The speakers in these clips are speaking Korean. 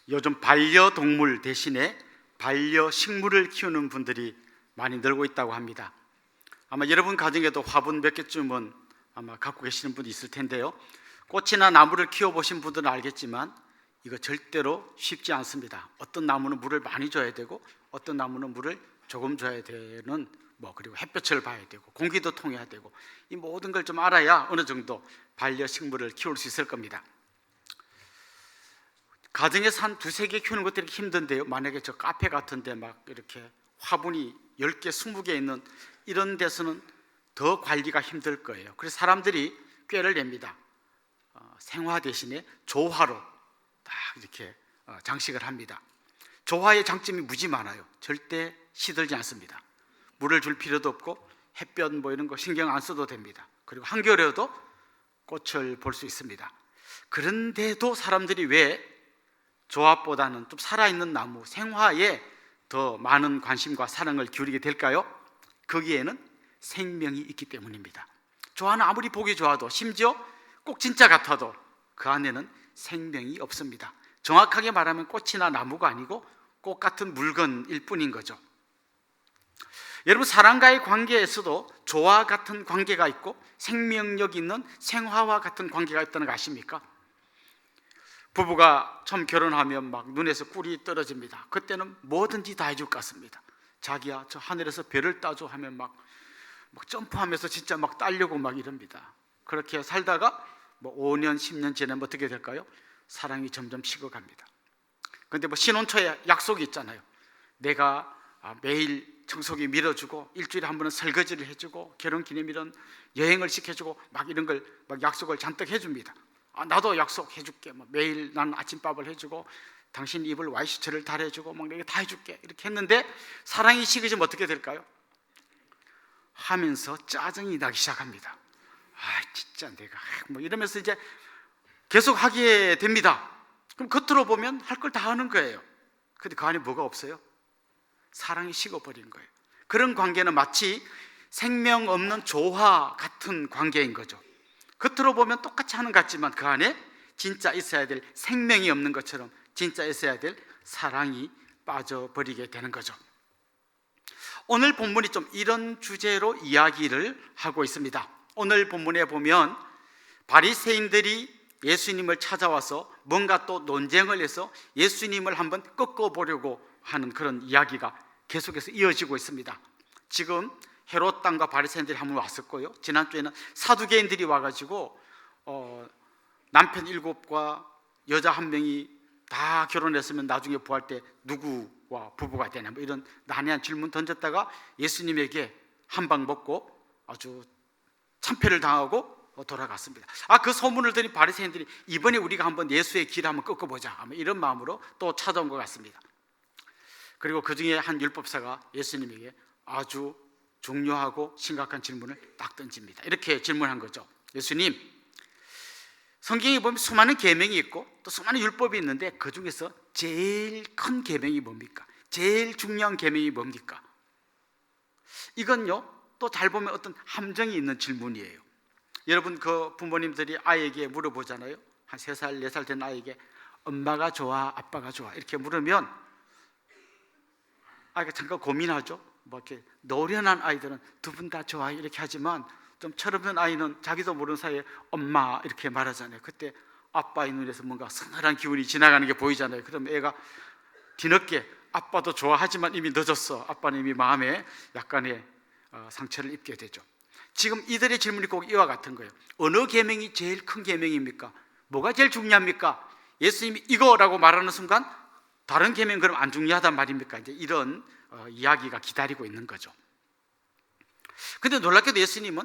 요즘 반려동물 대신에 반려식물을 키우는 분들이 많이 늘고 있다고 합니다. 아마 여러분 가정에도 화분 몇 개쯤은 아마 갖고 계시는 분이 있을 텐데요. 꽃이나 나무를 키워보신 분들은 알겠지만 이거 절대로 쉽지 않습니다. 어떤 나무는 물을 많이 줘야 되고 어떤 나무는 물을 조금 줘야 되는 그리고 햇볕을 봐야 되고 공기도 통해야 되고 이 모든 걸 좀 알아야 어느 정도 반려식물을 키울 수 있을 겁니다. 가정에서 한 두세 개 키우는 것들이 힘든데요. 만약에 저 카페 같은데 막 이렇게 화분이 10개, 20개 있는 이런 데서는 더 관리가 힘들 거예요. 그래서 사람들이 꾀를 냅니다. 생화 대신에 조화로 딱 이렇게 장식을 합니다. 조화의 장점이 무지 많아요. 절대 시들지 않습니다. 물을 줄 필요도 없고 햇볕 이런 거 신경 안 써도 됩니다. 그리고 한겨울에도 꽃을 볼 수 있습니다. 그런데도 사람들이 왜 조합보다는 좀 살아있는 나무, 생화에 더 많은 관심과 사랑을 기울이게 될까요? 거기에는 생명이 있기 때문입니다. 조화는 아무리 보기 좋아도 심지어 꼭 진짜 같아도 그 안에는 생명이 없습니다. 정확하게 말하면 꽃이나 나무가 아니고 꽃 같은 물건일 뿐인 거죠. 여러분, 사람과의 관계에서도 조화 같은 관계가 있고 생명력 있는 생화와 같은 관계가 있다는 거 아십니까? 부부가 처음 결혼하면 막 눈에서 꿀이 떨어집니다. 그때는 뭐든지 다 해줄 것 같습니다. 자기야 저 하늘에서 별을 따줘 하면 막 점프하면서 진짜 막 따려고 막 이럽니다. 그렇게 살다가 5년 10년 지나면 어떻게 될까요? 사랑이 점점 식어갑니다. 그런데 신혼초에 약속이 있잖아요. 내가 매일 청소기 밀어주고 일주일에 한 번은 설거지를 해주고 결혼기념일은 여행을 시켜주고 막 이런 걸 약속을 잔뜩 해줍니다. 나도 약속해줄게. 매일 난 아침밥을 해주고 당신 입을 와이셔츠를 달아주고 내가 다 해줄게. 이렇게 했는데 사랑이 식으면 어떻게 될까요? 하면서 짜증이 나기 시작합니다. 진짜 내가 이러면서 이제 계속 하게 됩니다. 그럼 겉으로 보면 할 걸 다 하는 거예요. 근데 그 안에 뭐가 없어요? 사랑이 식어버린 거예요. 그런 관계는 마치 생명 없는 조화 같은 관계인 거죠. 겉으로 보면 똑같이 하는 것 같지만 그 안에 진짜 있어야 될 생명이 없는 것처럼 진짜 있어야 될 사랑이 빠져버리게 되는 거죠. 오늘 본문이 좀 이런 주제로 이야기를 하고 있습니다. 오늘 본문에 보면 바리새인들이 예수님을 찾아와서 뭔가 또 논쟁을 해서 예수님을 한번 꺾어보려고 하는 그런 이야기가 계속해서 이어지고 있습니다. 지금 헤롯 땅과 바리새인들이 한번 왔었고요. 지난주에는 사두개인들이 와가지고 남편 7과 여자 1명이 다 결혼했으면 나중에 부활 때 누구와 부부가 되냐 이런 난해한 질문 던졌다가 예수님에게 한 방 먹고 아주 참패를 당하고 돌아갔습니다. 그 소문을 들은 바리새인들이 이번에 우리가 한번 예수의 길을 한번 꺾어보자 이런 마음으로 또 찾아온 것 같습니다. 그리고 그 중에 한 율법사가 예수님에게 아주 중요하고 심각한 질문을 딱 던집니다. 이렇게 질문한 거죠. 예수님, 성경에 보면 수많은 계명이 있고 또 수많은 율법이 있는데 그 중에서 제일 큰 계명이 뭡니까? 제일 중요한 계명이 뭡니까? 이건요, 또 잘 보면 어떤 함정이 있는 질문이에요. 여러분, 그 부모님들이 아이에게 물어보잖아요. 한 3살, 4살 된 아이에게 엄마가 좋아, 아빠가 좋아 이렇게 물으면 아이가 잠깐 고민하죠. 이렇게 노련한 아이들은 두 분 다 좋아요 이렇게 하지만 좀 철없는 아이는 자기도 모르는 사이에 엄마 이렇게 말하잖아요. 그때 아빠의 눈에서 뭔가 서늘한 기운이 지나가는 게 보이잖아요. 그럼 애가 뒤늦게 아빠도 좋아하지만 이미 늦었어. 아빠는 이미 마음에 약간의 상처를 입게 되죠. 지금 이들의 질문이 꼭 이와 같은 거예요. 어느 계명이 제일 큰 계명입니까? 뭐가 제일 중요합니까? 예수님이 이거라고 말하는 순간 다른 계명 그럼 안 중요하단 말입니까? 이제 이런 이야기가 기다리고 있는 거죠. 근데 놀랍게도 예수님은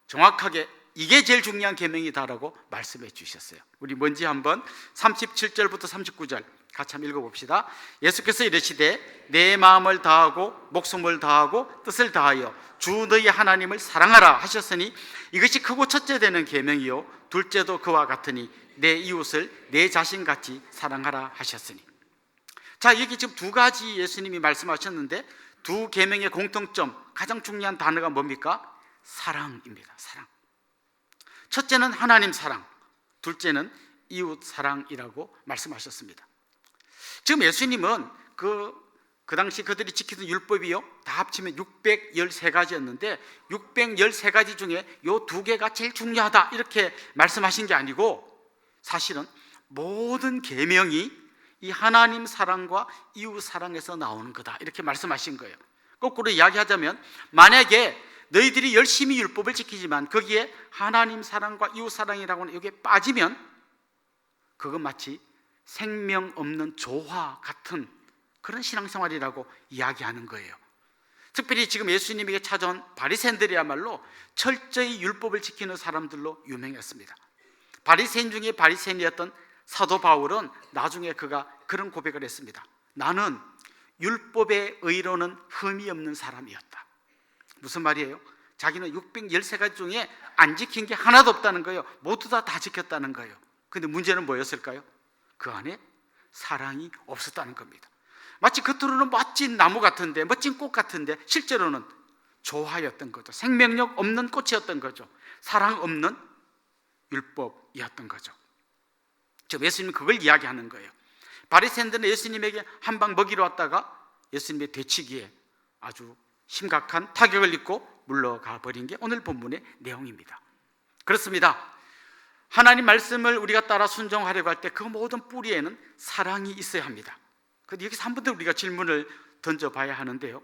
정확하게 이게 제일 중요한 계명이다라고 말씀해 주셨어요. 우리 뭔지 한번 37절부터 39절 같이 한번 읽어봅시다. 예수께서 이르시되 내 마음을 다하고 목숨을 다하고 뜻을 다하여 주 너희 하나님을 사랑하라 하셨으니 이것이 크고 첫째 되는 계명이요 둘째도 그와 같으니 내 이웃을 내 자신같이 사랑하라 하셨으니. 자, 여기 지금 두 가지 예수님이 말씀하셨는데 두 계명의 공통점, 가장 중요한 단어가 뭡니까? 사랑입니다. 사랑. 첫째는 하나님 사랑, 둘째는 이웃 사랑이라고 말씀하셨습니다. 지금 예수님은 그 당시 그들이 지키던 율법이요, 다 합치면 613가지였는데 613가지 중에 요 2개가 제일 중요하다 이렇게 말씀하신 게 아니고, 사실은 모든 계명이 이 하나님 사랑과 이웃 사랑에서 나오는 거다 이렇게 말씀하신 거예요. 거꾸로 이야기하자면, 만약에 너희들이 열심히 율법을 지키지만 거기에 하나님 사랑과 이웃 사랑이라고 하는 여기에 빠지면 그건 마치 생명 없는 조화 같은 그런 신앙생활이라고 이야기하는 거예요. 특별히 지금 예수님에게 찾아온 바리새인들이야말로 철저히 율법을 지키는 사람들로 유명했습니다. 바리새인 중에 바리새인이었던 사도 바울은 나중에 그가 그런 고백을 했습니다. 나는 율법의 의로는 흠이 없는 사람이었다. 무슨 말이에요? 자기는 613가지 중에 안 지킨 게 하나도 없다는 거예요. 모두 다 지켰다는 거예요. 근데 문제는 뭐였을까요? 그 안에 사랑이 없었다는 겁니다. 마치 겉으로는 멋진 나무 같은데, 멋진 꽃 같은데 실제로는 조화였던 거죠. 생명력 없는 꽃이었던 거죠. 사랑 없는 율법이었던 거죠. 지금 예수님은 그걸 이야기하는 거예요. 바리새인들은 예수님에게 한 방 먹이러 왔다가 예수님의 되치기에 아주 심각한 타격을 입고 물러가 버린 게 오늘 본문의 내용입니다. 그렇습니다. 하나님 말씀을 우리가 따라 순종하려고 할 때 그 모든 뿌리에는 사랑이 있어야 합니다. 그런데 여기서 한 번 더 우리가 질문을 던져봐야 하는데요,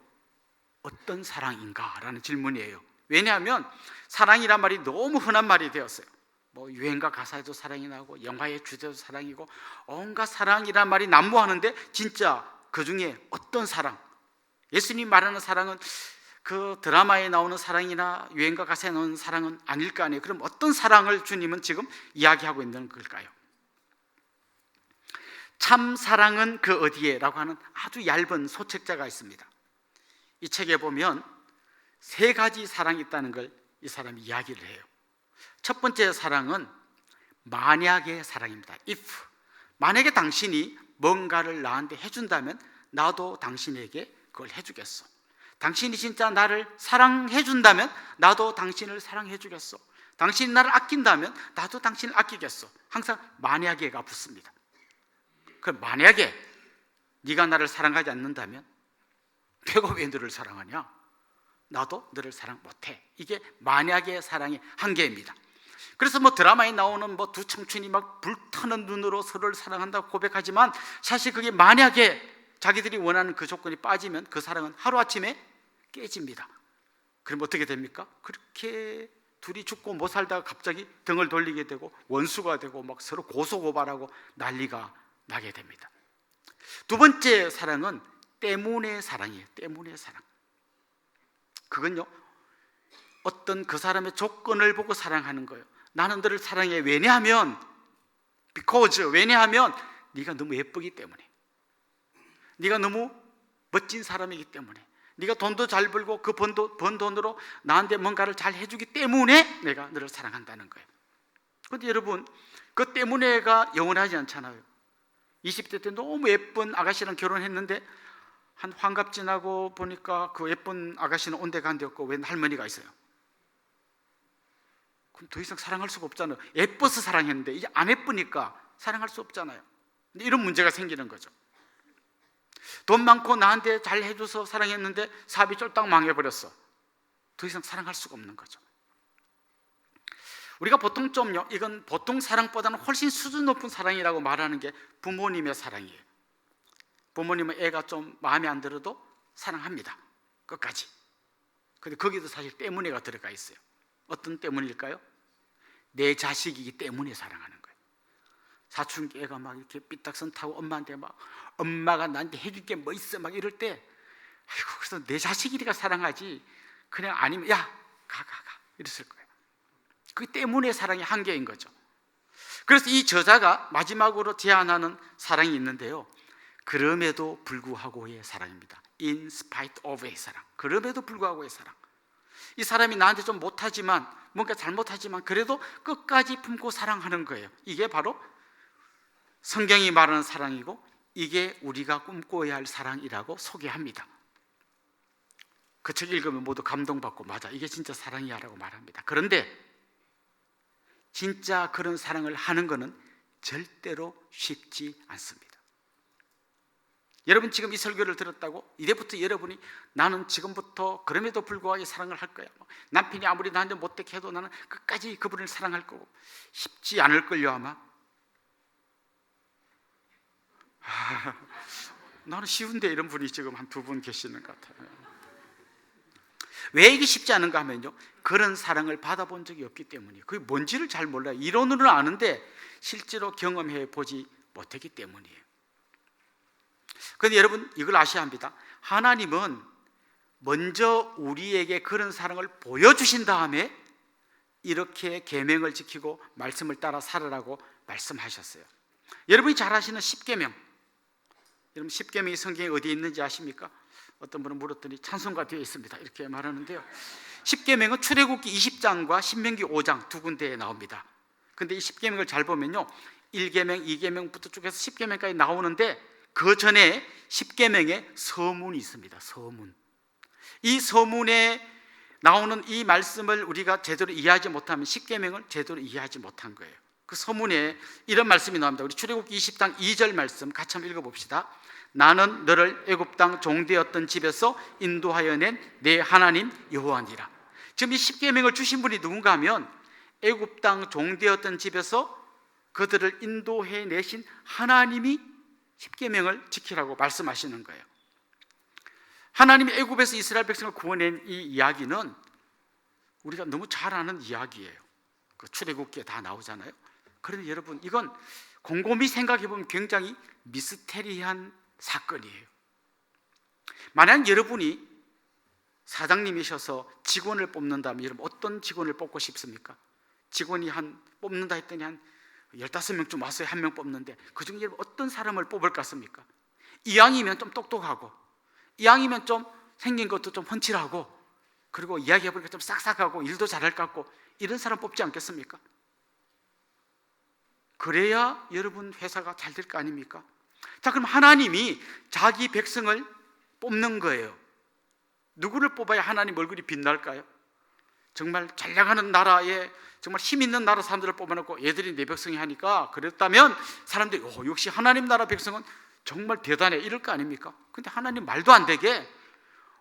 어떤 사랑인가? 라는 질문이에요. 왜냐하면 사랑이란 말이 너무 흔한 말이 되었어요. 뭐 유행가 가사에도 사랑이 나오고 영화의 주제도 사랑이고 온갖 사랑이란 말이 난무하는데, 진짜 그 중에 어떤 사랑, 예수님 말하는 사랑은 그 드라마에 나오는 사랑이나 유행가 가사에 나오는 사랑은 아닐 거 아니에요. 그럼 어떤 사랑을 주님은 지금 이야기하고 있는 걸까요? 참 사랑은 그 어디에? 라고 하는 아주 얇은 소책자가 있습니다. 이 책에 보면 3가지 사랑이 있다는 걸 이 사람이 이야기를 해요. 첫 번째 사랑은 만약의 사랑입니다. if, 만약에 당신이 뭔가를 나한테 해준다면 나도 당신에게 그걸 해주겠어. 당신이 진짜 나를 사랑해 준다면 나도 당신을 사랑해 주겠어. 당신이 나를 아낀다면 나도 당신을 아끼겠어. 항상 만약에가 붙습니다. 그럼 만약에 네가 나를 사랑하지 않는다면 내가 왜 너를 사랑하냐? 나도 너를 사랑 못해. 이게 만약의 사랑의 한계입니다. 그래서 뭐 드라마에 나오는 뭐 두 청춘이 막 불타는 눈으로 서로를 사랑한다고 고백하지만 사실 그게 만약에 자기들이 원하는 그 조건이 빠지면 그 사랑은 하루아침에 깨집니다. 그럼 어떻게 됩니까? 그렇게 둘이 죽고 못 살다가 갑자기 등을 돌리게 되고 원수가 되고 막 서로 고소고발하고 난리가 나게 됩니다. 두 번째 사랑은 때문의 사랑이에요. 때문의 사랑. 그건요, 어떤 그 사람의 조건을 보고 사랑하는 거예요. 나는 너를 사랑해. 왜냐하면 왜냐하면 네가 너무 예쁘기 때문에, 네가 너무 멋진 사람이기 때문에, 네가 돈도 잘 벌고 그 번 돈으로 나한테 뭔가를 잘 해주기 때문에 내가 너를 사랑한다는 거예요. 그런데 여러분, 그 때문에가 영원하지 않잖아요. 20대 때 너무 예쁜 아가씨랑 결혼했는데 한 환갑 지나고 보니까 그 예쁜 아가씨는 온데간데 없고 웬 할머니가 있어요. 그럼 더 이상 사랑할 수가 없잖아요. 예뻐서 사랑했는데 이제 안 예쁘니까 사랑할 수 없잖아요. 근데 이런 문제가 생기는 거죠. 돈 많고 나한테 잘 해줘서 사랑했는데 사업이 쫄딱 망해버렸어. 더 이상 사랑할 수가 없는 거죠. 우리가 보통 좀요, 이건 보통 사랑보다는 훨씬 수준 높은 사랑이라고 말하는 게 부모님의 사랑이에요. 부모님은 애가 좀 마음에 안 들어도 사랑합니다. 끝까지. 근데 거기도 사실 때문에가 들어가 있어요. 어떤 때문일까요? 내 자식이기 때문에 사랑하는 거예요. 사춘기 애가 막 이렇게 삐딱선 타고 엄마한테 막 엄마가 나한테 해줄 게 뭐 있어 막 이럴 때, 아이고, 그래서 내 자식이니까 사랑하지 그냥 아니면 야 가 이랬을 거예요. 그 때문에 사랑의 한계인 거죠. 그래서 이 저자가 마지막으로 제안하는 사랑이 있는데요, 그럼에도 불구하고의 사랑입니다. In spite of의 사랑. 그럼에도 불구하고의 사랑. 이 사람이 나한테 좀 못하지만, 뭔가 잘못하지만 그래도 끝까지 품고 사랑하는 거예요. 이게 바로 성경이 말하는 사랑이고, 이게 우리가 꿈꿔야 할 사랑이라고 소개합니다. 그 책 읽으면 모두 감동받고 맞아, 이게 진짜 사랑이야 라고 말합니다. 그런데 진짜 그런 사랑을 하는 것은 절대로 쉽지 않습니다. 여러분 지금 이 설교를 들었다고 이제부터 여러분이 나는 지금부터 그럼에도 불구하고 사랑을 할 거야, 남편이 아무리 나한테 못되게 해도 나는 끝까지 그분을 사랑할 거고, 쉽지 않을걸요 아마. 나는 쉬운데 이런 분이 지금 한 두 분 계시는 것 같아요. 왜 이게 쉽지 않은가 하면요, 그런 사랑을 받아본 적이 없기 때문이에요. 그게 뭔지를 잘 몰라요. 이론으로는 아는데 실제로 경험해 보지 못했기 때문이에요. 그런데 여러분 이걸 아셔야 합니다. 하나님은 먼저 우리에게 그런 사랑을 보여주신 다음에 이렇게 계명을 지키고 말씀을 따라 살으라고 말씀하셨어요. 여러분이 잘 아시는 십계명, 여러분 십계명이 성경에 어디에 있는지 아십니까? 어떤 분은 물었더니 찬송가 뒤에 있습니다 이렇게 말하는데요, 십계명은 출애굽기 20장과 신명기 5장 두 군데에 나옵니다. 근데 이 십계명을 잘 보면요, 1계명, 2계명부터 쭉 해서 10계명까지 나오는데 그 전에 십계명에 서문이 있습니다. 서문. 이 서문에 나오는 이 말씀을 우리가 제대로 이해하지 못하면 십계명을 제대로 이해하지 못한 거예요. 그 서문에 이런 말씀이 나옵니다. 우리 출애굽기 20장 2절 말씀 같이 한번 읽어봅시다. 나는 너를 애굽 땅 종되었던 집에서 인도하여 낸 내 하나님 여호와니라. 지금 이 십계명을 주신 분이 누군가 하면 애굽 땅 종되었던 집에서 그들을 인도해 내신 하나님이 십계명을 지키라고 말씀하시는 거예요. 하나님이 애굽에서 이스라엘 백성을 구원한 이 이야기는 우리가 너무 잘 아는 이야기예요. 그 출애굽기에 다 나오잖아요. 그런데 여러분 이건 곰곰이 생각해 보면 굉장히 미스테리한 사건이에요. 만약 여러분이 사장님이셔서 직원을 뽑는다면 여러분 어떤 직원을 뽑고 싶습니까? 직원이 뽑는다 했더니 한 15명쯤 왔어요. 한 명 뽑는데 그중에 여러분 어떤 사람을 뽑을 것 같습니까? 이왕이면 좀 똑똑하고, 이왕이면 좀 생긴 것도 좀 훤칠하고, 그리고 이야기해보니까 좀 싹싹하고 일도 잘할 것 같고, 이런 사람 뽑지 않겠습니까? 그래야 여러분 회사가 잘 될 거 아닙니까? 자, 그럼 하나님이 자기 백성을 뽑는 거예요. 누구를 뽑아야 하나님 얼굴이 빛날까요? 정말 잘 나가는 나라에 정말 힘 있는 나라 사람들을 뽑아놓고 얘들이 내 백성이 하니까 그랬다면 사람들이 역시 하나님 나라 백성은 정말 대단해 이럴 거 아닙니까? 근데 하나님 말도 안 되게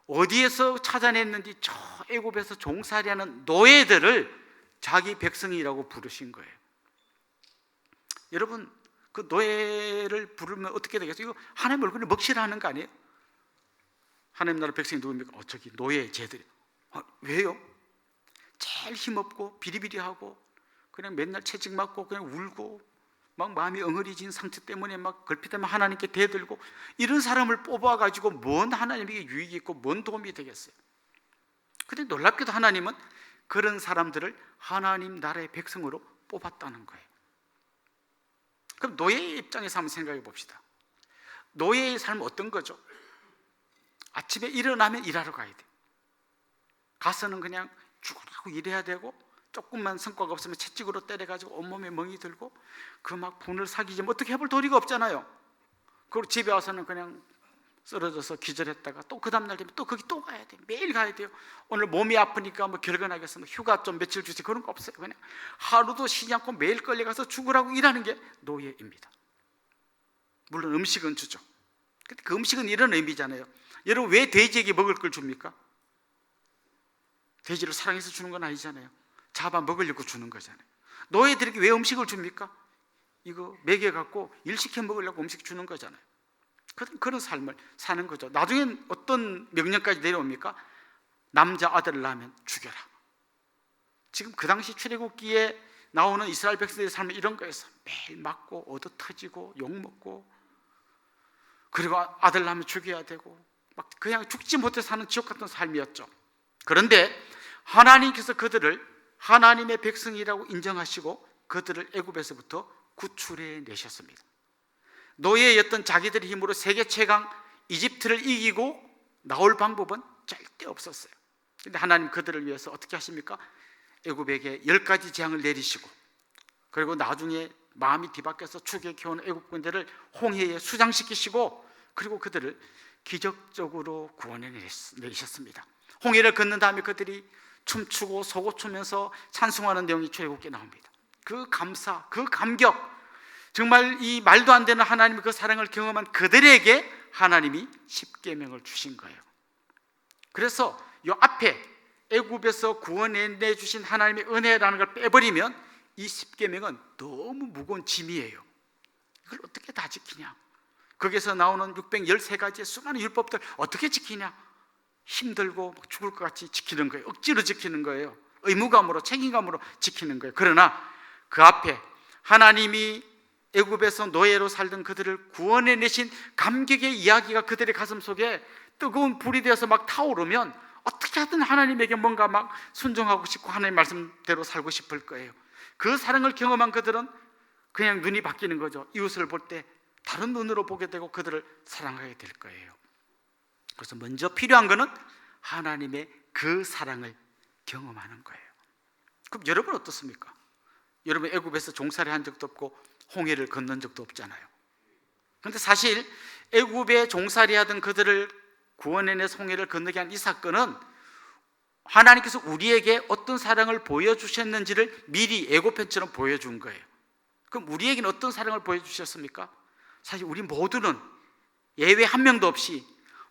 어디에서 찾아냈는지 저 애굽에서 종살이하는 노예들을 자기 백성이라고 부르신 거예요. 여러분 그 노예를 부르면 어떻게 되겠어요? 이거 하나님 얼굴에 먹칠하는 거 아니에요? 하나님 나라 백성이 누굽니까? 저기 노예 쟤들이. 왜요? 제일 힘없고 비리비리하고 그냥 맨날 채찍 맞고 그냥 울고 막 마음이 엉어리진 상태 때문에 막 걸핏하면 하나님께 대들고, 이런 사람을 뽑아가지고 뭔 하나님에게 유익이 있고 뭔 도움이 되겠어요? 근데 놀랍게도 하나님은 그런 사람들을 하나님 나라의 백성으로 뽑았다는 거예요. 그럼 노예의 입장에서 한번 생각해 봅시다. 노예의 삶은 어떤 거죠? 아침에 일어나면 일하러 가야 돼. 가서는 그냥 죽으라고 일해야 되고, 조금만 성과가 없으면 채찍으로 때려가지고 온몸에 멍이 들고 그 막 분을 사귀지 어떻게 해볼 도리가 없잖아요. 그리고 집에 와서는 그냥 쓰러져서 기절했다가 또 그 다음날 되면 또 거기 또 가야 돼. 매일 가야 돼요. 오늘 몸이 아프니까 뭐 결근하겠어, 뭐 휴가 좀 며칠 주지, 그런 거 없어요. 그냥 하루도 쉬지 않고 매일 끌려가서 죽으라고 일하는 게 노예입니다. 물론 음식은 주죠. 근데 그 음식은 이런 의미잖아요. 여러분 왜 돼지에게 먹을 걸 줍니까? 돼지를 사랑해서 주는 건 아니잖아요. 잡아 먹으려고 주는 거잖아요. 노예들에게 왜 음식을 줍니까? 이거 먹여갖고 일시켜 먹으려고 음식 주는 거잖아요. 그런 삶을 사는 거죠. 나중엔 어떤 명령까지 내려옵니까? 남자 아들을 낳으면 죽여라. 지금 그 당시 출애굽기에 나오는 이스라엘 백성들의 삶은 이런 거였어. 매일 맞고 얻어 터지고 욕먹고, 그리고 아들 낳으면 죽여야 되고, 막 그냥 죽지 못해 사는 지옥 같은 삶이었죠. 그런데 하나님께서 그들을 하나님의 백성이라고 인정하시고 그들을 애굽에서부터 구출해 내셨습니다. 노예였던 자기들의 힘으로 세계 최강 이집트를 이기고 나올 방법은 절대 없었어요. 그런데 하나님 그들을 위해서 어떻게 하십니까? 애굽에게 10가지 재앙을 내리시고, 그리고 나중에 마음이 뒤바뀌어서 죽여 키우는 애굽 군대를 홍해에 수장시키시고, 그리고 그들을 기적적으로 구원해 내셨습니다. 홍해를 건넌 다음에 그들이 춤추고 소고추면서 찬송하는 내용이 출애굽기에 나옵니다. 그 감사, 그 감격, 정말 이 말도 안 되는 하나님의 그 사랑을 경험한 그들에게 하나님이 십계명을 주신 거예요. 그래서 이 앞에 애굽에서 구원해 주신 하나님의 은혜라는 걸 빼버리면 이 십계명은 너무 무거운 짐이에요. 이걸 어떻게 다 지키냐? 거기서 나오는 613가지의 수많은 율법들 어떻게 지키냐? 힘들고 죽을 것 같이 지키는 거예요. 억지로 지키는 거예요. 의무감으로, 책임감으로 지키는 거예요. 그러나 그 앞에 하나님이 애굽에서 노예로 살던 그들을 구원해내신 감격의 이야기가 그들의 가슴 속에 뜨거운 불이 되어서 막 타오르면 어떻게 하든 하나님에게 뭔가 막 순종하고 싶고 하나님 말씀대로 살고 싶을 거예요. 그 사랑을 경험한 그들은 그냥 눈이 바뀌는 거죠. 이웃을 볼 때 다른 눈으로 보게 되고 그들을 사랑하게 될 거예요. 그래서 먼저 필요한 것은 하나님의 그 사랑을 경험하는 거예요. 그럼 여러분 어떻습니까? 여러분 애굽에서 종살이 한 적도 없고 홍해를 건넌 적도 없잖아요. 그런데 사실 애굽에 종살이 하던 그들을 구원해내서 홍해를 건너게 한 이 사건은 하나님께서 우리에게 어떤 사랑을 보여주셨는지를 미리 예고편처럼 보여준 거예요. 그럼 우리에게는 어떤 사랑을 보여주셨습니까? 사실 우리 모두는 예외 한 명도 없이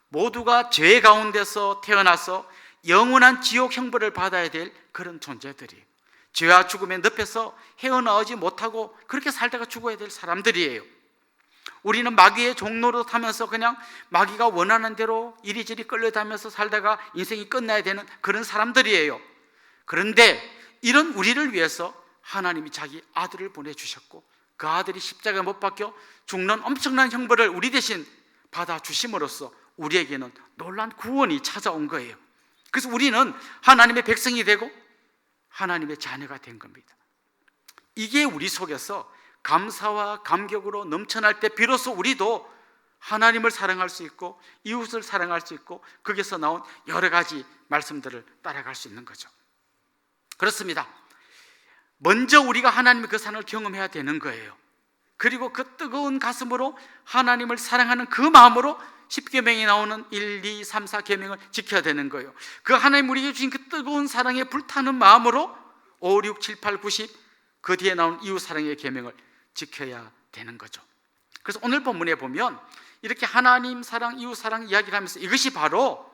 모두가 죄 가운데서 태어나서 영원한 지옥 형벌을 받아야 될 그런 존재들이에요. 죄와 죽음의 늪에서 헤어나오지 못하고 그렇게 살다가 죽어야 될 사람들이에요. 우리는 마귀의 종로로 타면서 그냥 마귀가 원하는 대로 이리저리 끌려다니면서 살다가 인생이 끝나야 되는 그런 사람들이에요. 그런데 이런 우리를 위해서 하나님이 자기 아들을 보내주셨고 그 아들이 십자가에 못 박혀 죽는 엄청난 형벌을 우리 대신 받아주심으로써 우리에게는 놀라운 구원이 찾아온 거예요. 그래서 우리는 하나님의 백성이 되고 하나님의 자녀가 된 겁니다. 이게 우리 속에서 감사와 감격으로 넘쳐날 때 비로소 우리도 하나님을 사랑할 수 있고 이웃을 사랑할 수 있고 거기서 나온 여러 가지 말씀들을 따라갈 수 있는 거죠. 그렇습니다. 먼저 우리가 하나님의 그 사랑을 경험해야 되는 거예요. 그리고 그 뜨거운 가슴으로 하나님을 사랑하는 그 마음으로 10계명이 나오는 1, 2, 3, 4계명을 지켜야 되는 거예요. 그 하나님 우리에게 주신 그 뜨거운 사랑에 불타는 마음으로 5, 6, 7, 8, 9, 10 그 뒤에 나온 이웃 사랑의 계명을 지켜야 되는 거죠. 그래서 오늘 본문에 보면 이렇게 하나님 사랑, 이웃 사랑 이야기를 하면서 이것이 바로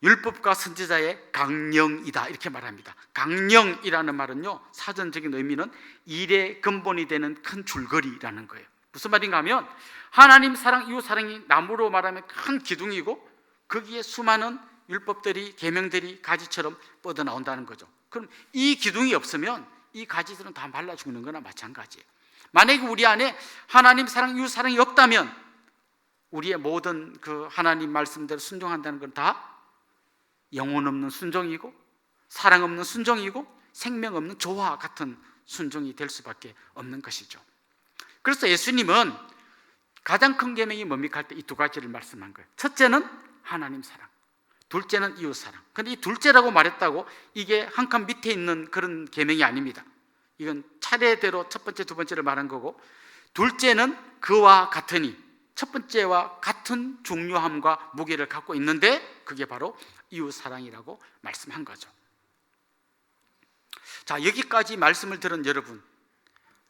율법과 선지자의 강령이다 이렇게 말합니다. 강령이라는 말은요 사전적인 의미는 일의 근본이 되는 큰 줄거리라는 거예요. 무슨 말인가 하면 하나님 사랑, 이웃 사랑이 나무로 말하면 큰 기둥이고 거기에 수많은 율법들이 계명들이 가지처럼 뻗어나온다는 거죠. 그럼 이 기둥이 없으면 이 가지들은 다 말라 죽는 거나 마찬가지예요. 만약에 우리 안에 하나님 사랑, 이웃 사랑이 없다면 우리의 모든 그 하나님 말씀대로 순종한다는 건 다 영혼 없는 순종이고 사랑 없는 순종이고 생명 없는 조화 같은 순종이 될 수밖에 없는 것이죠. 그래서 예수님은 가장 큰 계명이 뭡니까 할 때 이 두 가지를 말씀한 거예요. 첫째는 하나님 사랑, 둘째는 이웃 사랑. 그런데 이 둘째라고 말했다고 이게 한 칸 밑에 있는 그런 계명이 아닙니다. 이건 차례대로 첫 번째, 두 번째를 말한 거고 둘째는 그와 같으니 첫 번째와 같은 중요함과 무게를 갖고 있는데 그게 바로 이웃 사랑이라고 말씀한 거죠. 자, 여기까지 말씀을 들은 여러분,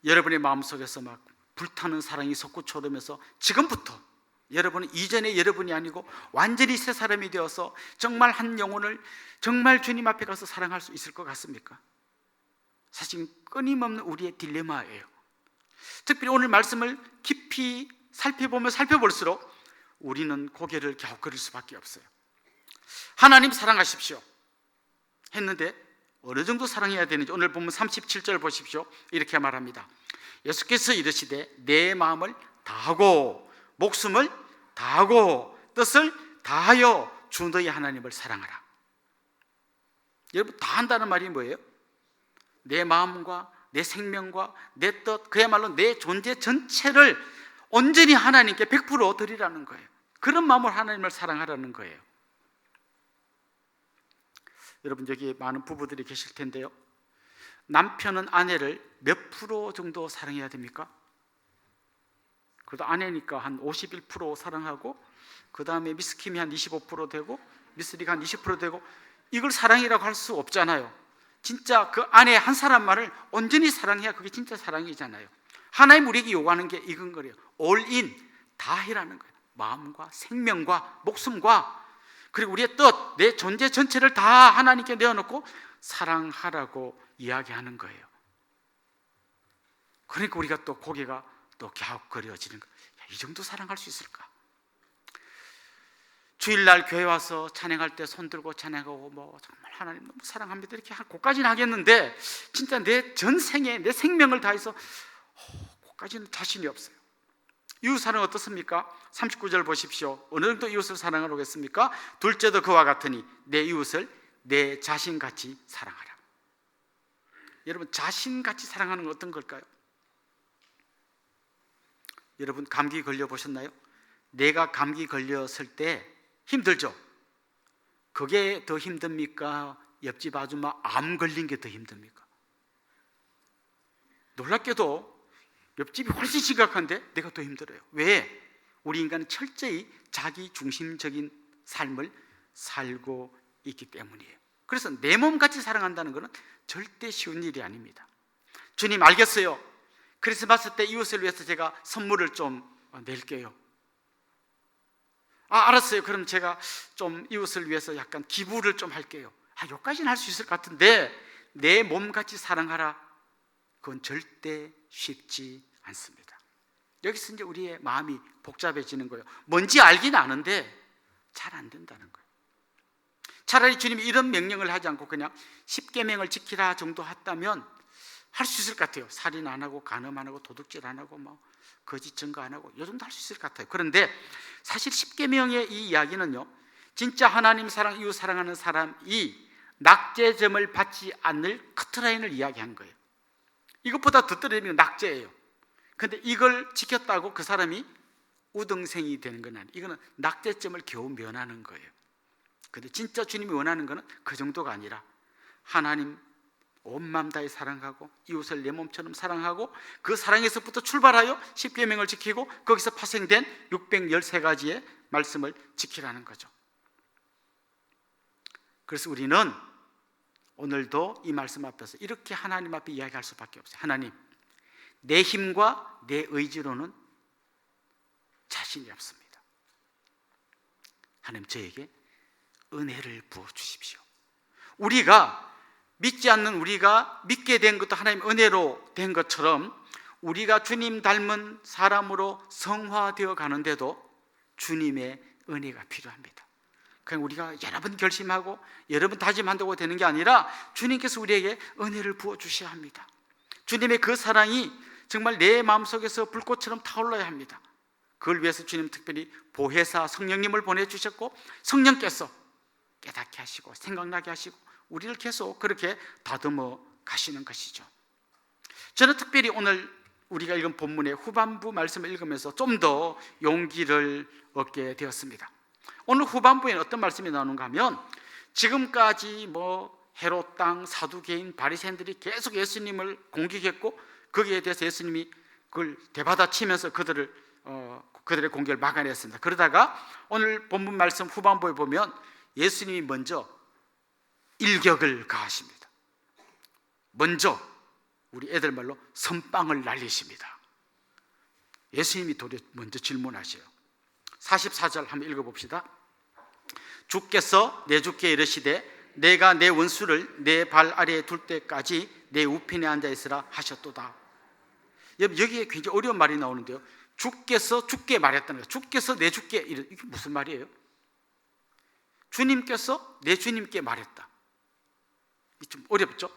여러분의 마음속에서 막 불타는 사랑이 솟구쳐오르면서 지금부터 여러분은 이전의 여러분이 아니고 완전히 새 사람이 되어서 정말 한 영혼을 정말 주님 앞에 가서 사랑할 수 있을 것 같습니까? 사실 끊임없는 우리의 딜레마예요. 특별히 오늘 말씀을 깊이 살펴보면 살펴볼수록 우리는 고개를 갸웃거릴 수밖에 없어요. 하나님 사랑하십시오 했는데 어느 정도 사랑해야 되는지 오늘 보면 37절 보십시오. 이렇게 말합니다. 예수께서 이르시되 내 마음을 다하고 목숨을 다하고 뜻을 다하여 주 너희 하나님을 사랑하라. 여러분 다 한다는 말이 뭐예요? 내 마음과 내 생명과 내 뜻 그야말로 내 존재 전체를 온전히 하나님께 100% 드리라는 거예요. 그런 마음으로 하나님을 사랑하라는 거예요. 여러분 여기 많은 부부들이 계실 텐데요, 남편은 아내를 몇 프로 정도 사랑해야 됩니까? 그래도 아내니까 한 51% 사랑하고 그 다음에 미스킴이 한 25% 되고 미스리가 한 20% 되고 이걸 사랑이라고 할 수 없잖아요. 진짜 그 아내 한 사람만을 온전히 사랑해야 그게 진짜 사랑이잖아요. 하나님 우리에게 요구하는 게 이건 거예요. all in, 다 해라는 거예요. 마음과 생명과 목숨과 그리고 우리의 뜻, 내 존재 전체를 다 하나님께 내어놓고 사랑하라고 이야기하는 거예요. 그러니까 우리가 또 고개가 또 갸웃거려지는 거예요. 이 정도 사랑할 수 있을까? 주일날 교회 와서 찬양할 때 손 들고 찬양하고 뭐 정말 하나님 너무 사랑합니다 이렇게 그까지는 하겠는데 진짜 내 전생에 내 생명을 다해서 그까지는 자신이 없어요. 이웃 사랑 어떻습니까? 39절 보십시오. 어느 정도 이웃을 사랑하라고 했습니까? 둘째도 그와 같으니 내 이웃을 내 자신같이 사랑하라. 여러분, 자신같이 사랑하는 건 어떤 걸까요? 여러분, 감기 걸려 보셨나요? 내가 감기 걸렸을 때 힘들죠? 그게 더 힘듭니까? 옆집 아줌마 암 걸린 게 더 힘듭니까? 놀랍게도 옆집이 훨씬 심각한데 내가 더 힘들어요. 왜? 우리 인간은 철저히 자기 중심적인 삶을 살고 있기 때문이에요. 그래서 내 몸같이 사랑한다는 것은 절대 쉬운 일이 아닙니다. 주님, 알겠어요. 크리스마스 때 이웃을 위해서 제가 선물을 좀 낼게요. 알았어요. 그럼 제가 좀 이웃을 위해서 약간 기부를 좀 할게요. 여기까지는 할 수 있을 것 같은데 내 몸같이 사랑하라, 그건 절대 쉽지 않습니다. 여기서 이제 우리의 마음이 복잡해지는 거예요. 뭔지 알긴 아는데 잘 안 된다는 거예요. 차라리 주님이 이런 명령을 하지 않고 그냥 10계명을 지키라 정도 했다면 할 수 있을 것 같아요. 살인 안 하고 간음 안 하고 도둑질 안 하고 뭐 거짓 증거 안 하고 이 정도 할 수 있을 것 같아요. 그런데 사실 10계명의 이 이야기는요, 진짜 하나님 사랑, 이웃 사랑하는 사람이 낙제점을 받지 않을 커트라인을 이야기한 거예요. 이것보다 더 떨어지면 낙제예요. 그런데 이걸 지켰다고 그 사람이 우등생이 되는 건 아니에요. 이거는 낙제점을 겨우 면하는 거예요. 그런데 진짜 주님이 원하는 것은 그 정도가 아니라 하나님 온 마음 다해 사랑하고 이웃을 내 몸처럼 사랑하고 그 사랑에서부터 출발하여 10계명을 지키고 거기서 파생된 613가지의 말씀을 지키라는 거죠. 그래서 우리는 오늘도 이 말씀 앞에서 이렇게 하나님 앞에 이야기할 수밖에 없어요. 하나님, 내 힘과 내 의지로는 자신이 없습니다. 하나님, 저에게 은혜를 부어주십시오. 우리가 믿지 않는 우리가 믿게 된 것도 하나님 은혜로 된 것처럼 우리가 주님 닮은 사람으로 성화되어 가는데도 주님의 은혜가 필요합니다. 그냥 우리가 여러 번 결심하고 여러 번 다짐한다고 되는 게 아니라 주님께서 우리에게 은혜를 부어주셔야 합니다. 주님의 그 사랑이 정말 내 마음속에서 불꽃처럼 타올라야 합니다. 그걸 위해서 주님 특별히 보혜사 성령님을 보내주셨고 성령께서 깨닫게 하시고 생각나게 하시고 우리를 계속 그렇게 다듬어 가시는 것이죠. 저는 특별히 오늘 우리가 읽은 본문의 후반부 말씀을 읽으면서 좀 더 용기를 얻게 되었습니다. 오늘 후반부에는 어떤 말씀이 나오는가 하면 지금까지 헤롯 땅 사두개인 바리새인들이 계속 예수님을 공격했고 거기에 대해서 예수님이 그걸 대받아치면서 그들의 공격을 막아냈습니다. 그러다가 오늘 본문 말씀 후반부에 보면 예수님이 먼저 일격을 가하십니다. 먼저 우리 애들 말로 선빵을 날리십니다. 예수님이 먼저 질문하셔요. 44절 한번 읽어봅시다. 주께서 내 주께 이르시되 내가 내 원수를 내 발 아래에 둘 때까지 내 우편에 앉아 있으라 하셨도다. 여기에 굉장히 어려운 말이 나오는데요. 주께서 주께 말했다는 거예요. 주께서 내 주께, 이게 무슨 말이에요? 주님께서 내 주님께 말했다. 좀 어렵죠?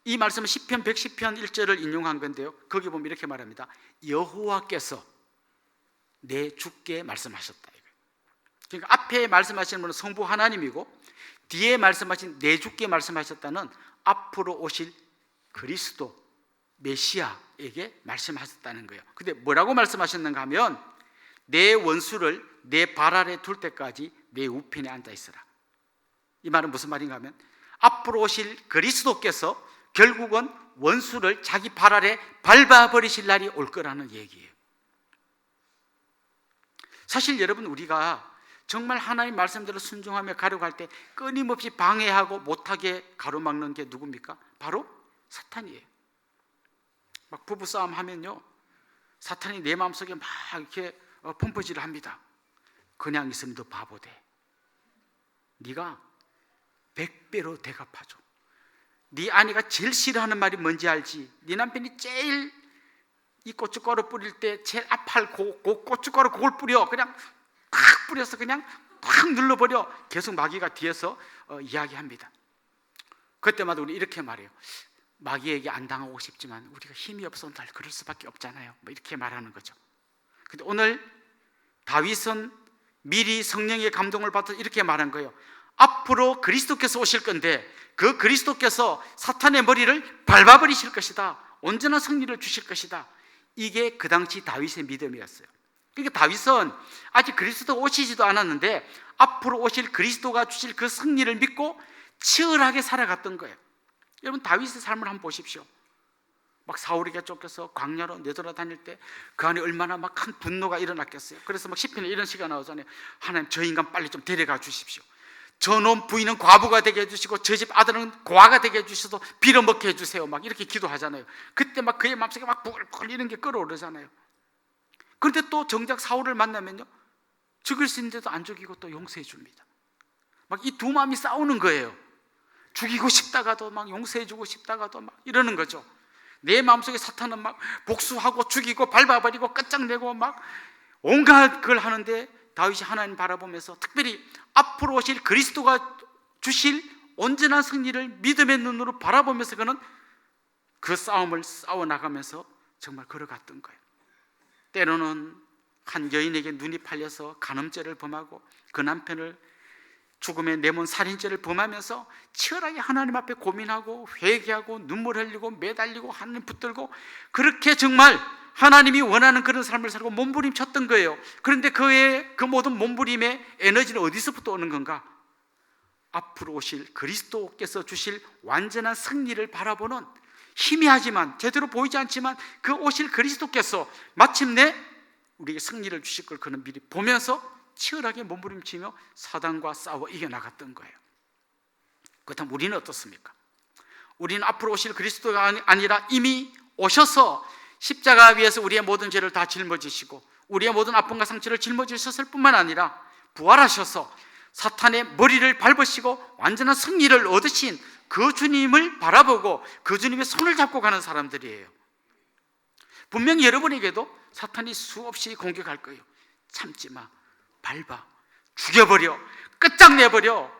이 말씀은 시편 110편 1절을 인용한 건데요, 거기 보면 이렇게 말합니다. 여호와께서 내 주께 말씀하셨다. 그러니까 앞에 말씀하시는 분은 성부 하나님이고 뒤에 말씀하신 내 주께 말씀하셨다는 앞으로 오실 그리스도 메시아에게 말씀하셨다는 거예요. 근데 뭐라고 말씀하셨는가 하면 내 원수를 내 발 아래 둘 때까지 내 우편에 앉아 있으라. 이 말은 무슨 말인가 하면 앞으로 오실 그리스도께서 결국은 원수를 자기 발 아래 밟아버리실 날이 올 거라는 얘기예요. 사실 여러분, 우리가 정말 하나님 말씀대로 순종하며 가려고 할 때 끊임없이 방해하고 못하게 가로막는 게 누굽니까? 바로 사탄이에요. 막 부부싸움 하면요, 사탄이 내 마음속에 막 이렇게 펌프질을 합니다. 그냥 있으면 너 바보 돼. 네가 100배로 대갚아줘. 네 아내가 제일 싫어하는 말이 뭔지 알지? 네 남편이 제일 이 고춧가루 뿌릴 때 제일 아파할 고춧가루 그걸 뿌려. 그냥 탁 뿌려서 그냥 탁 눌러버려. 계속 마귀가 뒤에서 이야기합니다. 그때마다 우리 이렇게 말해요. 마귀에게 안 당하고 싶지만 우리가 힘이 없어서 날 그럴 수밖에 없잖아요. 뭐 이렇게 말하는 거죠. 근데 오늘 다윗은 미리 성령의 감동을 받아 이렇게 말한 거예요. 앞으로 그리스도께서 오실 건데 그 그리스도께서 사탄의 머리를 밟아버리실 것이다. 온전한 승리를 주실 것이다. 이게 그 당시 다윗의 믿음이었어요. 그러니까 다윗은 아직 그리스도가 오시지도 않았는데 앞으로 오실 그리스도가 주실 그 승리를 믿고 치열하게 살아갔던 거예요. 여러분 다윗의 삶을 한번 보십시오. 막 사울에게 쫓겨서 광야로 내돌아다닐 때 그 안에 얼마나 막 큰 분노가 일어났겠어요. 그래서 막 시편에 이런 시가 나오잖아요. 하나님 저 인간 빨리 좀 데려가 주십시오. 저놈 부인은 과부가 되게 해주시고 저 집 아들은 고아가 되게 해주셔서 빌어먹게 해주세요. 막 이렇게 기도하잖아요. 그때 막 그의 마음속에 막 부글부글 이런 게 끓어오르잖아요. 그런데 또 정작 사울을 만나면요 죽일 수 있는데도 안 죽이고 또 용서해 줍니다. 막 이 두 마음이 싸우는 거예요. 죽이고 싶다가도 막 용서해 주고 싶다가도 막 이러는 거죠. 내 마음속에 사탄은 막 복수하고 죽이고 밟아버리고 끝장내고 막 온갖 걸 하는데 다윗이 하나님 바라보면서 특별히 앞으로 오실 그리스도가 주실 온전한 승리를 믿음의 눈으로 바라보면서 그는 그 싸움을 싸워나가면서 정말 걸어갔던 거예요. 때로는 한 여인에게 눈이 팔려서 간음죄를 범하고 그 남편을 죽음의 내몬 살인죄를 범하면서 치열하게 하나님 앞에 고민하고 회개하고 눈물 흘리고 매달리고 하나님 붙들고 그렇게 정말 하나님이 원하는 그런 삶을 살고 몸부림쳤던 거예요. 그런데 그의 그 모든 몸부림의 에너지는 어디서부터 오는 건가? 앞으로 오실 그리스도께서 주실 완전한 승리를 바라보는 희미하지만 제대로 보이지 않지만 그 오실 그리스도께서 마침내 우리에게 승리를 주실 걸 그는 미리 보면서 치열하게 몸부림치며 사단과 싸워 이겨나갔던 거예요. 그렇다면 우리는 어떻습니까? 우리는 앞으로 오실 그리스도가 아니라 이미 오셔서 십자가 위에서 우리의 모든 죄를 다 짊어지시고 우리의 모든 아픔과 상처를 짊어지셨을 뿐만 아니라 부활하셔서 사탄의 머리를 밟으시고 완전한 승리를 얻으신 그 주님을 바라보고 그 주님의 손을 잡고 가는 사람들이에요. 분명히 여러분에게도 사탄이 수없이 공격할 거예요. 참지 마, 밟아, 죽여버려, 끝장내버려,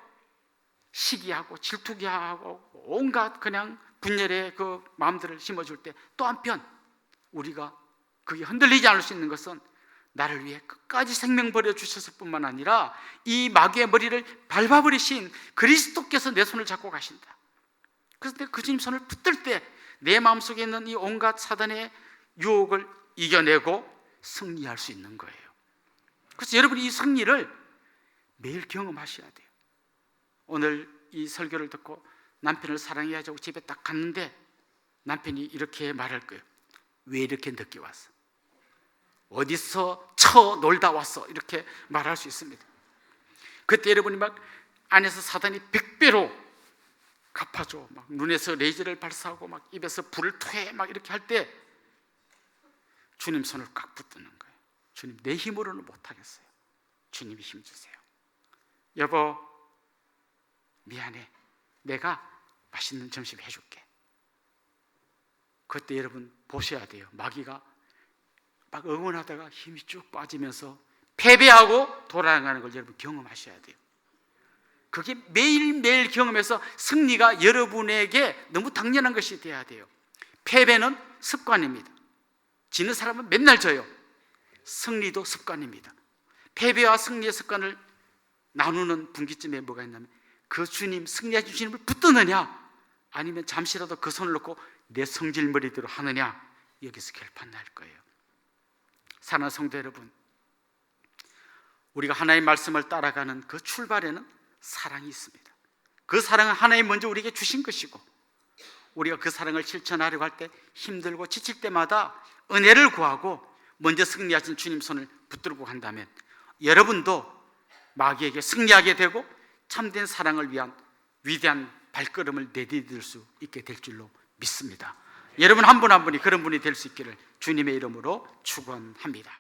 시기하고 질투게 하고 온갖 그냥 분열의 그 마음들을 심어줄 때 또 한편 우리가 그게 흔들리지 않을 수 있는 것은 나를 위해 끝까지 생명 버려 주셨을 뿐만 아니라 이 마귀의 머리를 밟아버리신 그리스도께서 내 손을 잡고 가신다. 그래서 내가 그 주님 손을 붙들 때 내 마음속에 있는 이 온갖 사단의 유혹을 이겨내고 승리할 수 있는 거예요. 그래서 여러분이 이 승리를 매일 경험하셔야 돼요. 오늘 이 설교를 듣고 남편을 사랑해야지 하고 집에 딱 갔는데 남편이 이렇게 말할 거예요. 왜 이렇게 늦게 왔어? 어디서 놀다 왔어? 이렇게 말할 수 있습니다. 그때 여러분이 막 안에서 사단이 100배로 갚아줘. 막 눈에서 레이저를 발사하고 막 입에서 불을 토해 막 이렇게 할 때 주님 손을 꽉 붙드는 거예요. 주님 내 힘으로는 못하겠어요. 주님이 힘 주세요. 여보 미안해. 내가 맛있는 점심 해줄게. 그때 여러분 보셔야 돼요. 마귀가 막 응원하다가 힘이 쭉 빠지면서 패배하고 돌아가는 걸 여러분 경험하셔야 돼요. 그게 매일매일 경험해서 승리가 여러분에게 너무 당연한 것이 돼야 돼요. 패배는 습관입니다. 지는 사람은 맨날 져요. 승리도 습관입니다. 패배와 승리의 습관을 나누는 분기점에 뭐가 있냐면 그 주님, 승리하신 주님을 붙드느냐 아니면 잠시라도 그 손을 놓고 내 성질머리대로 하느냐, 여기서 결판 날 거예요. 사랑하는 성도 여러분, 우리가 하나님의 말씀을 따라가는 그 출발에는 사랑이 있습니다. 그 사랑은 하나님 먼저 우리에게 주신 것이고 우리가 그 사랑을 실천하려고 할 때 힘들고 지칠 때마다 은혜를 구하고 먼저 승리하신 주님 손을 붙들고 간다면 여러분도 마귀에게 승리하게 되고 참된 사랑을 위한 위대한 발걸음을 내디딜 수 있게 될 줄로 믿습니다. 여러분 한 분 한 분이 그런 분이 될 수 있기를 주님의 이름으로 축원합니다.